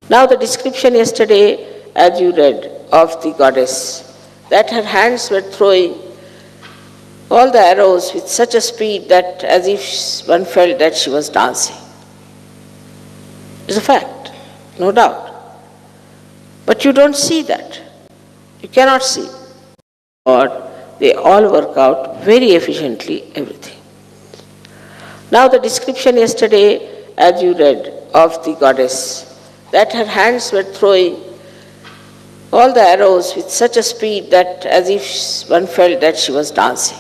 Now the description yesterday, as you read, of the goddess, that her hands were throwing all the arrows with such a speed that as if one felt that she was dancing. It's a fact, no doubt. But you don't see that. You cannot see. Or they all work out very efficiently, everything. Now the description yesterday, as you read, of the goddess, that her hands were throwing all the arrows with such a speed that as if one felt that she was dancing.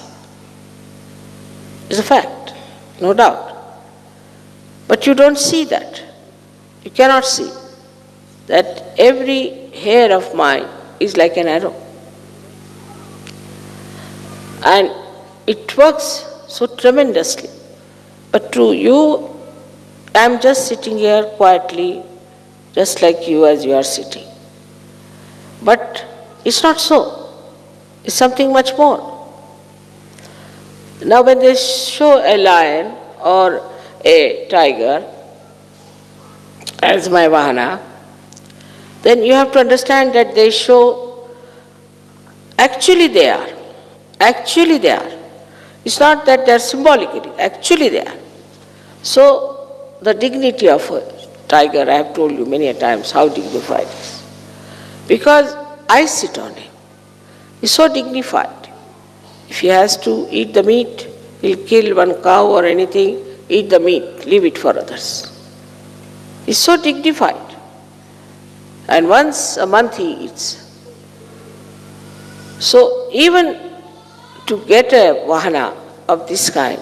It's a fact, no doubt. But you don't see that. You cannot see that every hair of mine is like an arrow. And it works so tremendously. But to you, I am just sitting here quietly, just like you as you are sitting. But it's not so. It's something much more. Now when they show a lion or a tiger as my vahana, then you have to understand that they show, actually they are. Actually they are. It's not that they are symbolically, actually they are. So the dignity of a tiger, I have told you many a times how dignified it is. Because I sit on him. He's so dignified. If he has to eat the meat, he'll kill one cow or anything, eat the meat, leave it for others. He's so dignified. And once a month he eats. So even to get a vahana of this kind,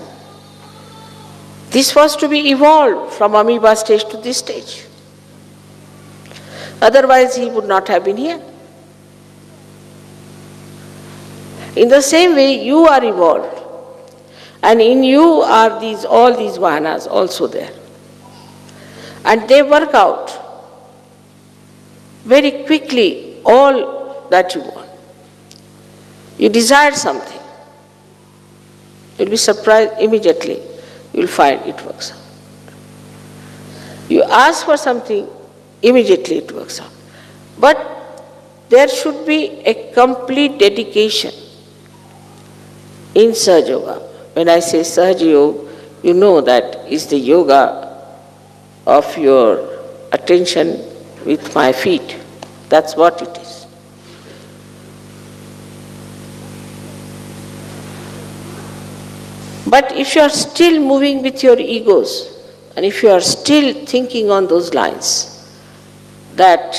this was to be evolved from amoeba stage to this stage. Otherwise he would not have been here. In the same way, you are evolved. And in you are all these vahanas also there. And they work out very quickly all that you want. You desire something. You'll be surprised immediately. You'll find it works out. You ask for something, immediately it works out. But there should be a complete dedication in Sahaja Yoga. When I say Sahaja Yoga, you know that is the yoga of your attention with my feet. That's what it is. But if you are still moving with your egos, and if you are still thinking on those lines, that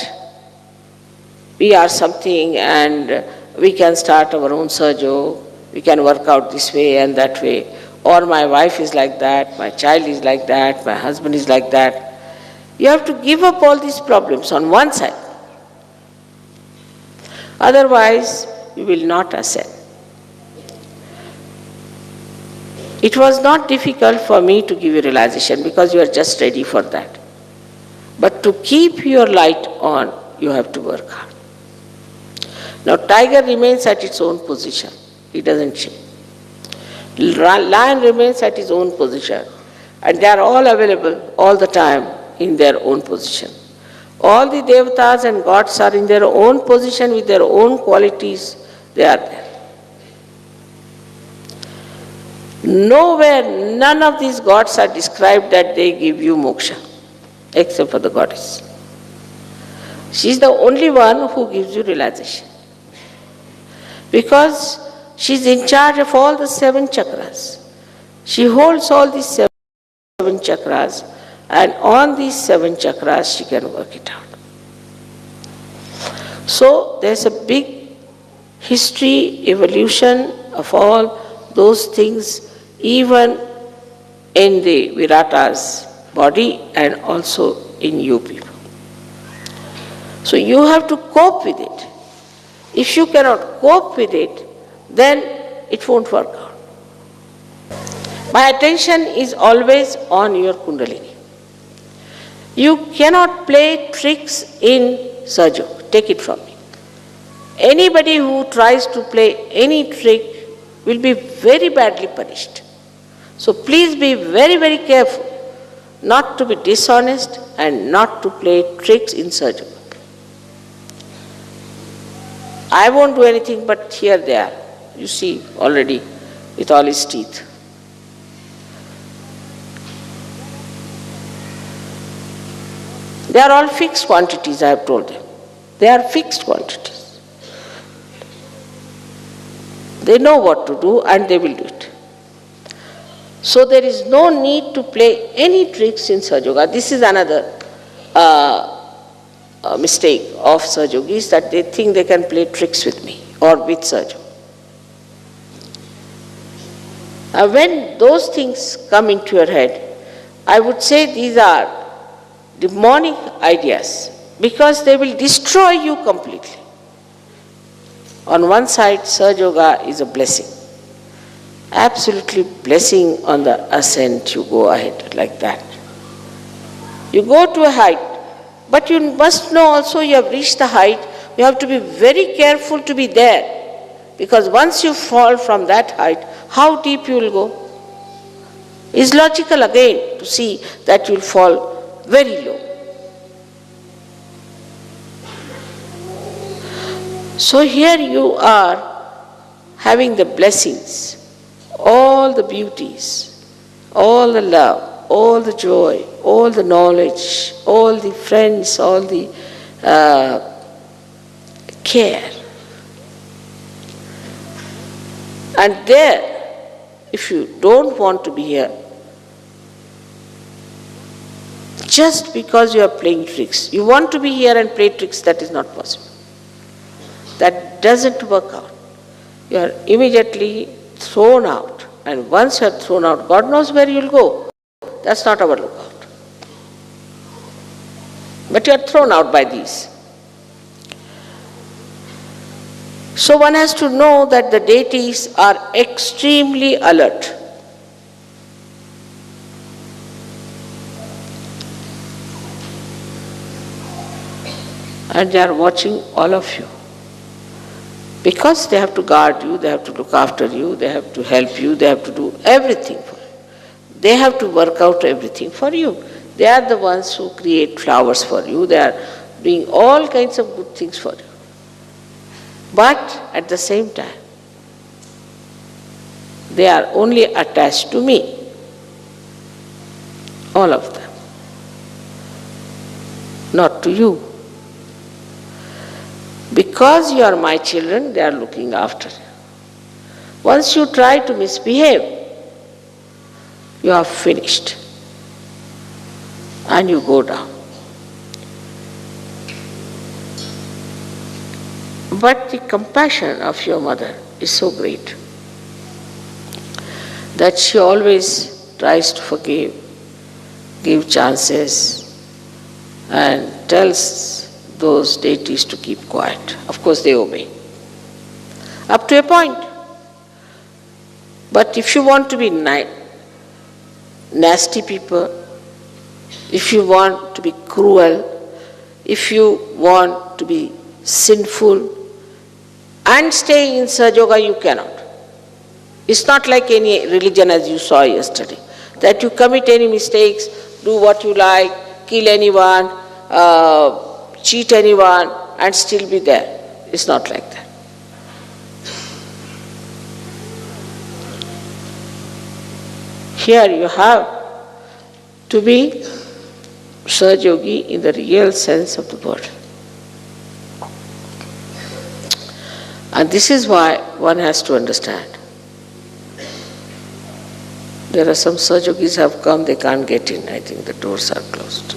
we are something and we can start our own Sahaja Yoga, we can work out this way and that way, or my wife is like that, my child is like that, my husband is like that. You have to give up all these problems on one side. Otherwise, you will not ascend. It was not difficult for me to give you realization because you are just ready for that. But to keep your light on, you have to work hard. Now, tiger remains at its own position. It doesn't change. Lion remains at his own position. And they are all available all the time in their own position. All the devatas and gods are in their own position with their own qualities. They are there. Nowhere, none of these gods are described that they give you moksha, except for the goddess. She is the only one who gives you realization. Because she is in charge of all the 7 chakras. She holds all these 7 chakras, and on these 7 chakras she can work it out. So there's a big history, evolution of all those things, even in the Virata's body and also in you people. So you have to cope with it. If you cannot cope with it, then it won't work out. My attention is always on your Kundalini. You cannot play tricks in Sahaja Yoga. Take it from me. Anybody who tries to play any trick will be very badly punished. So please be very, very careful not to be dishonest and not to play tricks in Sahaja Yoga. I won't do anything, but here they are. You see already with all his teeth. They are all fixed quantities, I have told them. They are fixed quantities. They know what to do and they will do it. So there is no need to play any tricks in Sahaja Yoga. This is another mistake of Sahaja Yogis, that they think they can play tricks with me or with Sahaja Yoga. When those things come into your head, I would say these are demonic ideas, because they will destroy you completely. On one side, Sahaja Yoga is a blessing. Absolutely blessing on the ascent, you go ahead like that. You go to a height, but you must know also you have reached the height, you have to be very careful to be there, because once you fall from that height, how deep you will go? It's logical again to see that you will fall very low. So here you are having the blessings, all the beauties, all the love, all the joy, all the knowledge, all the friends, all the care. And there, if you don't want to be here, just because you are playing tricks, you want to be here and play tricks, that is not possible. That doesn't work out. You are immediately thrown out. And once you are thrown out, God knows where you will go. That's not our lookout. But you are thrown out by these. So one has to know that the deities are extremely alert. And they are watching all of you. Because they have to guard you, they have to look after you, they have to help you, they have to do everything for you. They have to work out everything for you. They are the ones who create flowers for you, they are doing all kinds of good things for you. But at the same time, they are only attached to me. All of them. Not to you. Because you are my children, they are looking after you. Once you try to misbehave, you are finished. And you go down. But the compassion of your mother is so great that she always tries to forgive, give chances, and tells those deities to keep quiet. Of course they obey. Up to a point. But if you want to be nasty people, if you want to be cruel, if you want to be sinful, and staying in Sahaja Yoga, you cannot. It's not like any religion as you saw yesterday, that you commit any mistakes, do what you like, kill anyone, cheat anyone, and still be there. It's not like that. Here you have to be Sahaja Yogi in the real sense of the word. And this is why one has to understand. There are some Sahaja Yogis have come, they can't get in. I think the doors are closed.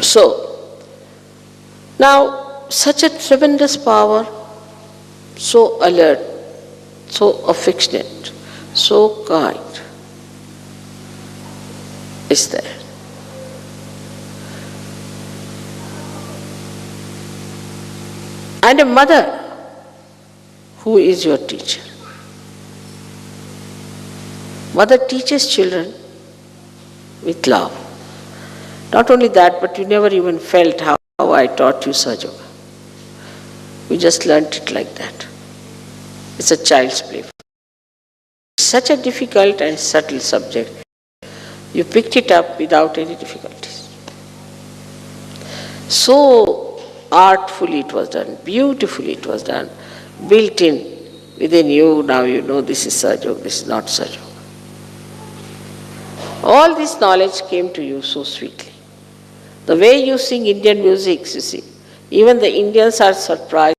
So, now such a tremendous power, so alert, so affectionate, so kind, is there. And a mother who is your teacher. Mother teaches children with love. Not only that, but you never even felt how I taught you Sahaja Yoga. We just learnt it like that. It's a child's play. Such a difficult and subtle subject. You picked it up without any difficulties. So artfully it was done, beautifully it was done, built in within you. Now you know this is Sahaja, this is not Sahaja. All this knowledge came to you so sweetly. The way you sing Indian music, you see, even the Indians are surprised.